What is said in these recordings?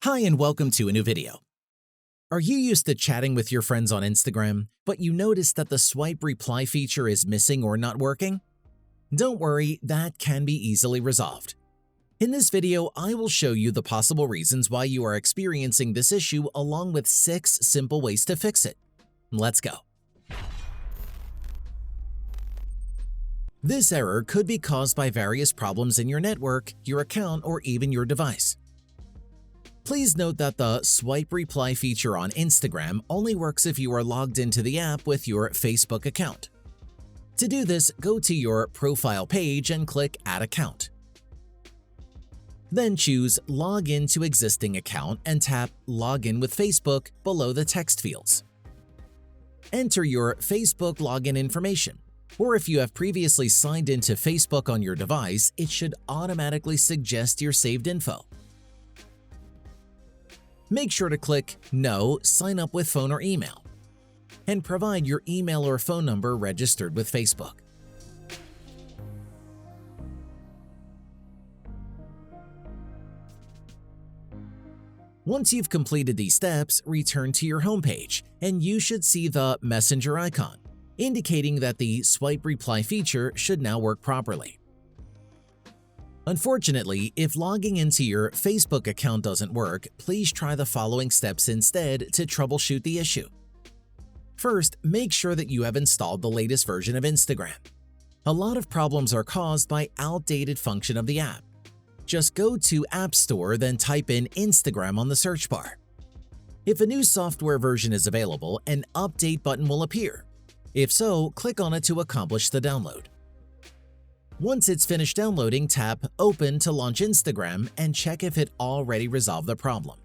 Hi and welcome to a new video. Are you used to chatting with your friends on Instagram, but you notice that the swipe reply feature is missing or not working? Don't worry, that can be easily resolved. In this video, I will show you the possible reasons why you are experiencing this issue along with 6 simple ways to fix it. Let's go. This error could be caused by various problems in your network, your account, or even your device. Please note that the swipe reply feature on Instagram only works if you are logged into the app with your Facebook account. To do this, go to your profile page and click Add Account. Then choose Log in to existing account and tap Login with Facebook below the text fields. Enter your Facebook login information, or if you have previously signed into Facebook on your device, it should automatically suggest your saved info. Make sure to click No, sign up with phone or email, and provide your email or phone number registered with Facebook. Once you've completed these steps, return to your homepage, and you should see the Messenger icon, indicating that the swipe reply feature should now work properly. Unfortunately, if logging into your Facebook account doesn't work, please try the following steps instead to troubleshoot the issue. First, make sure that you have installed the latest version of Instagram. A lot of problems are caused by outdated function of the app. Just go to App Store, then type in Instagram on the search bar. If a new software version is available, an update button will appear. If so, click on it to accomplish the download. Once it's finished downloading, tap Open to launch Instagram and check if it already resolved the problem.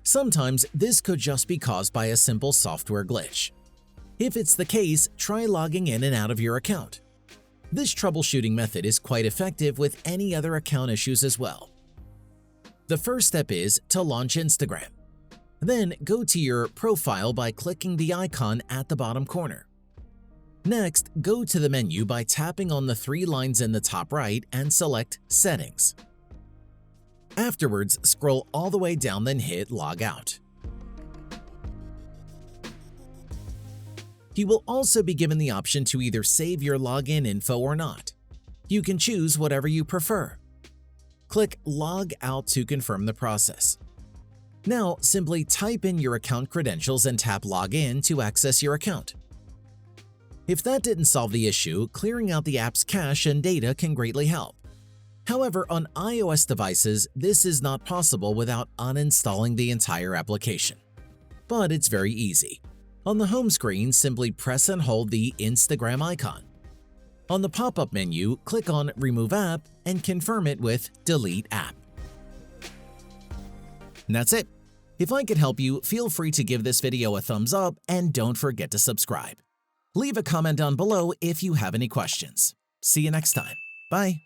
Sometimes this could just be caused by a simple software glitch. If it's the case, try logging in and out of your account. This troubleshooting method is quite effective with any other account issues as well. The first step is to launch Instagram. Then go to your profile by clicking the icon at the bottom corner. Next, go to the menu by tapping on the 3 lines in the top right and select Settings. Afterwards, scroll all the way down, then hit Log Out. You will also be given the option to either save your login info or not. You can choose whatever you prefer. Click Log Out to confirm the process. Now, simply type in your account credentials and tap Log In to access your account. If that didn't solve the issue, clearing out the app's cache and data can greatly help. However, on iOS devices, this is not possible without uninstalling the entire application. But it's very easy. On the home screen, simply press and hold the Instagram icon. On the pop-up menu, click on Remove App and confirm it with Delete App. And that's it. If I could help you, feel free to give this video a thumbs up and don't forget to subscribe. Leave a comment down below if you have any questions. See you next time. Bye.